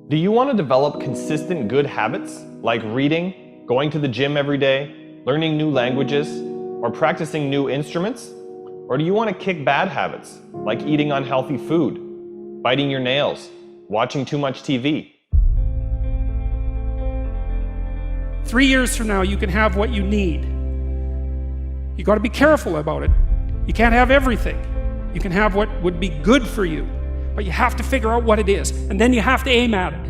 Do you want to develop consistent good habits like reading, going to the gym every day, learning new languages, or practicing new instruments? Or do you want to kick bad habits like eating unhealthy food, biting your nails, watching too much TV? 3 years from now, you can have what you need. You got to be careful about it. You can't have everything. You can have what would be good for you, but you have to figure out what it is, and then you have to aim at it.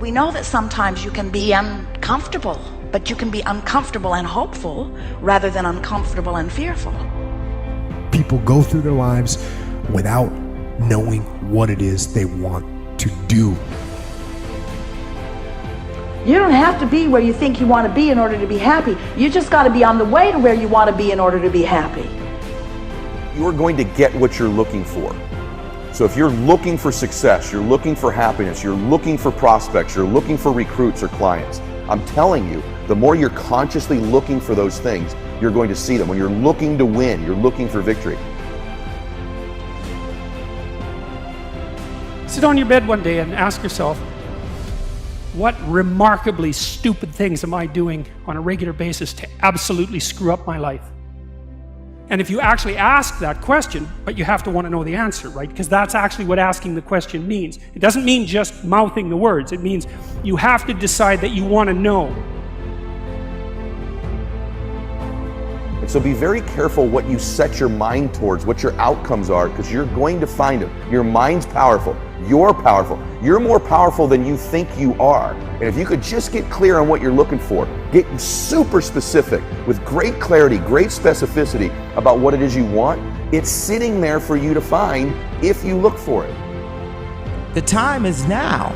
We know that sometimes you can be uncomfortable, but you can be uncomfortable and hopeful rather than uncomfortable and fearful. People go through their lives without knowing what it is they want to do. You don't have to be where you think you want to be in order to be happy. You just got to be on the way to where you want to be in order to be happy. You're going to get what you're looking for. So if you're looking for success, you're looking for happiness, you're looking for prospects, you're looking for recruits or clients, I'm telling you, the more you're consciously looking for those things, you're going to see them. When you're looking to win, you're looking for victory. Sit on your bed one day and ask yourself, what remarkably stupid things am I doing on a regular basis to absolutely screw up my life? And if you actually ask that question, but you have to want to know the answer, right? Because that's actually what asking the question means. It doesn't mean just mouthing the words. It means you have to decide that you want to know. And so be very careful what you set your mind towards, what your outcomes are, because you're going to find them. Your mind's powerful. You're powerful. You're more powerful than you think you are. And if you could just get clear on what you're looking for, get super specific with great clarity, great specificity about what it is you want, it's sitting there for you to find if you look for it. The time is now.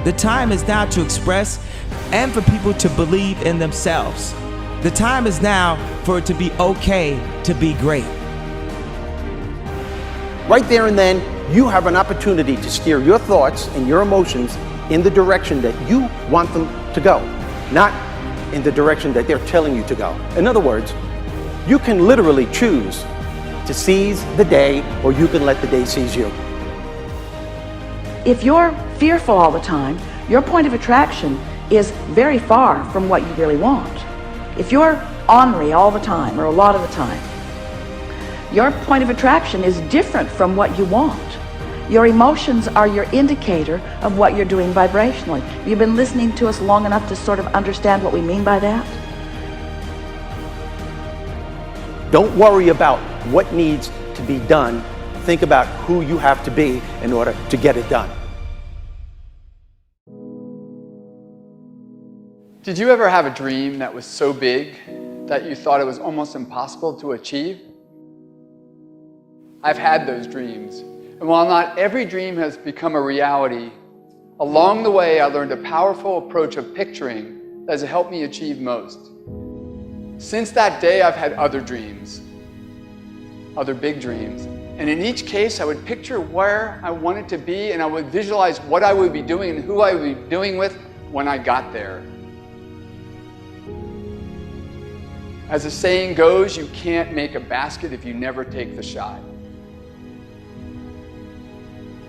The time is now to express and for people to believe in themselves. The time is now for it to be okay to be great. Right there and then, you have an opportunity to steer your thoughts and your emotions in the direction that you want them to go, not in the direction that they're telling you to go. In other words, you can literally choose to seize the day, or you can let the day seize you. If you're fearful all the time, your point of attraction is very far from what you really want. If you're ornery all the time, or a lot of the time, your point of attraction is different from what you want. Your emotions are your indicator of what you're doing vibrationally. You've been listening to us long enough to sort of understand what we mean by that? Don't worry about what needs to be done. Think about who you have to be in order to get it done. Did you ever have a dream that was so big that you thought it was almost impossible to achieve? I've had those dreams. And while not every dream has become a reality, along the way I learned a powerful approach of picturing that has helped me achieve most. Since that day, I've had other dreams, other big dreams. And in each case, I would picture where I wanted to be, and I would visualize what I would be doing and who I would be doing with when I got there. As the saying goes, you can't make a basket if you never take the shot.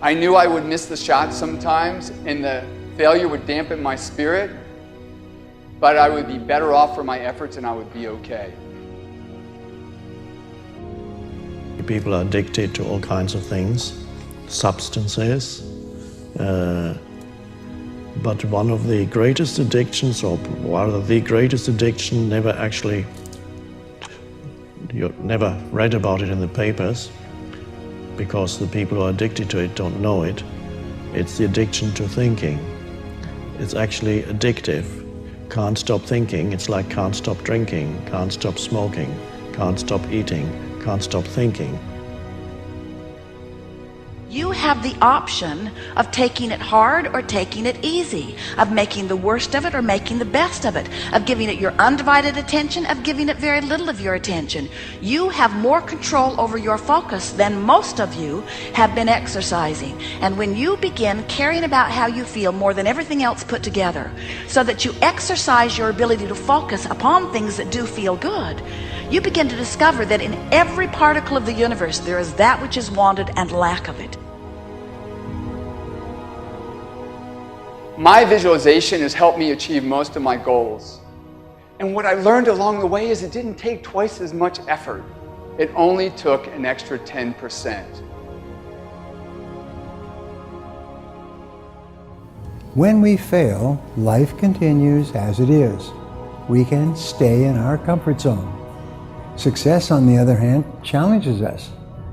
I knew I would miss the shot sometimes, and the failure would dampen my spirit, but I would be better off for my efforts and I would be okay. People are addicted to all kinds of things, substances, but one of the greatest addictions, or rather the greatest addiction, you never read about it in the papers, because the people who are addicted to it don't know it. It's the addiction to thinking. It's actually addictive. Can't stop thinking. It's like can't stop drinking, can't stop smoking, can't stop eating, can't stop thinking. You have the option of taking it hard or taking it easy, of making the worst of it or making the best of it, of giving it your undivided attention, of giving it very little of your attention. You have more control over your focus than most of you have been exercising. And when you begin caring about how you feel more than everything else put together, so that you exercise your ability to focus upon things that do feel good, you begin to discover that in every particle of the universe there is that which is wanted and lack of it. My visualization has helped me achieve most of my goals. And what I learned along the way is it didn't take twice as much effort. It only took an extra 10%. When we fail, life continues as it is. We can stay in our comfort zone. Success, on the other hand, challenges us.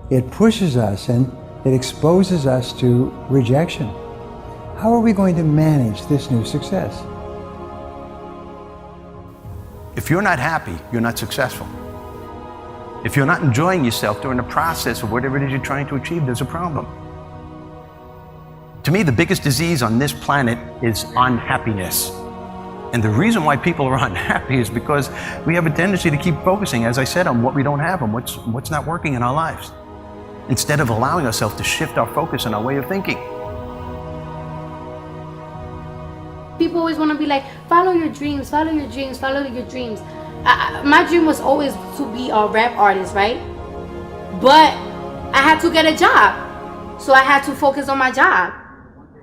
It pushes us and it exposes us to rejection. How are we going to manage this new success? If you're not happy, you're not successful. If you're not enjoying yourself during the process of whatever it is you're trying to achieve, there's a problem. To me, the biggest disease on this planet is unhappiness. And the reason why people are unhappy is because we have a tendency to keep focusing, as I said, on what we don't have and what's not working in our lives, instead of allowing ourselves to shift our focus and our way of thinking. People always want to be like, follow your dreams, follow your dreams, follow your dreams. My dream was always to be a rap artist, right? But I had to get a job. So I had to focus on my job.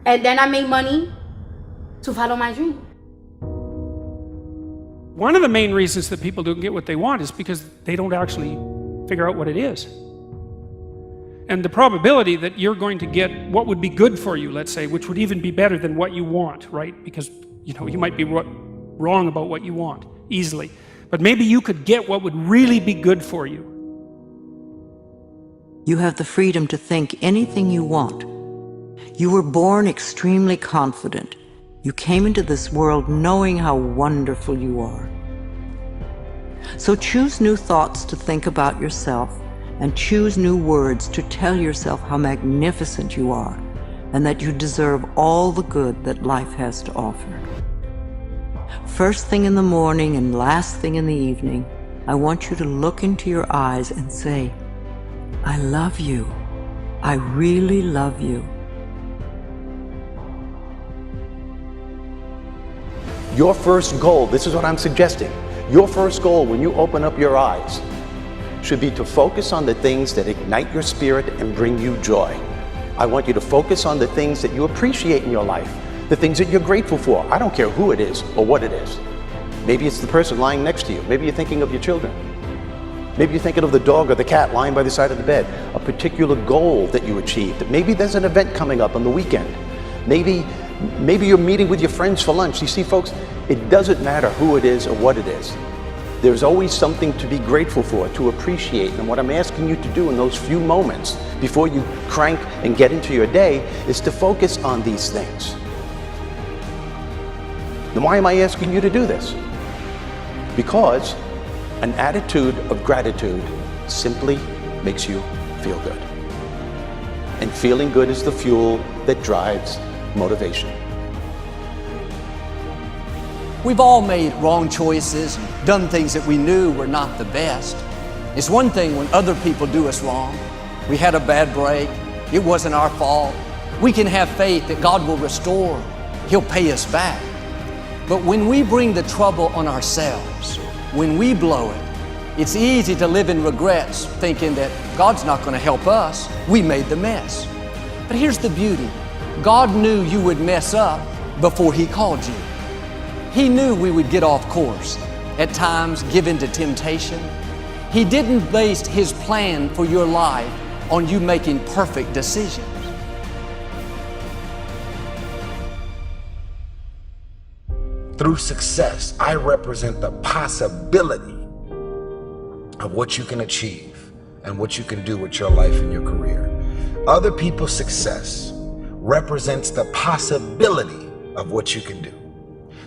And then I made money to follow my dream. One of the main reasons that people don't get what they want is because they don't actually figure out what it is. And the probability that you're going to get what would be good for you, let's say, which would even be better than what you want, right? Because, you might be wrong about what you want easily. But maybe you could get what would really be good for you. You have the freedom to think anything you want. You were born extremely confident. You came into this world knowing how wonderful you are. So choose new thoughts to think about yourself, and choose new words to tell yourself how magnificent you are, and that you deserve all the good that life has to offer. First thing in the morning and last thing in the evening, I want you to look into your eyes and say, I love you. I really love you. Your first goal, this is what I'm suggesting, your first goal when you open up your eyes should be to focus on the things that ignite your spirit and bring you joy. I want you to focus on the things that you appreciate in your life, the things that you're grateful for. I don't care who it is or what it is. Maybe it's the person lying next to you. Maybe you're thinking of your children. Maybe you're thinking of the dog or the cat lying by the side of the bed, a particular goal that you achieved. Maybe there's an event coming up on the weekend. Maybe you're meeting with your friends for lunch. You see, folks, it doesn't matter who it is or what it is. There's always something to be grateful for, to appreciate. And what I'm asking you to do in those few moments before you crank and get into your day is to focus on these things. Then why am I asking you to do this? Because an attitude of gratitude simply makes you feel good. And feeling good is the fuel that drives motivation. We've all made wrong choices, done things that we knew were not the best. It's one thing when other people do us wrong. We had a bad break, it wasn't our fault. We can have faith that God will restore, He'll pay us back. But when we bring the trouble on ourselves, when we blow it, it's easy to live in regrets, thinking that God's not going to help us. We made the mess. But here's the beauty. God knew you would mess up before He called you. He knew we would get off course, at times give in to temptation. He didn't base His plan for your life on you making perfect decisions. Through success, I represent the possibility of what you can achieve and what you can do with your life and your career. Other people's success represents the possibility of what you can do.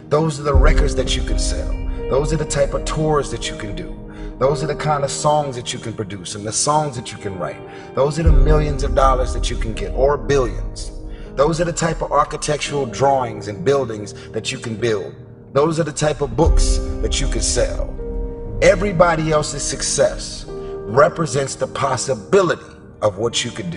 Those are the records that you can sell. Those are the type of tours that you can do. Those are the kind of songs that you can produce and the songs that you can write. Those are the millions of dollars that you can get, or billions. Those are the type of architectural drawings and buildings that you can build. Those are the type of books that you can sell. Everybody else's success represents the possibility of what you could do.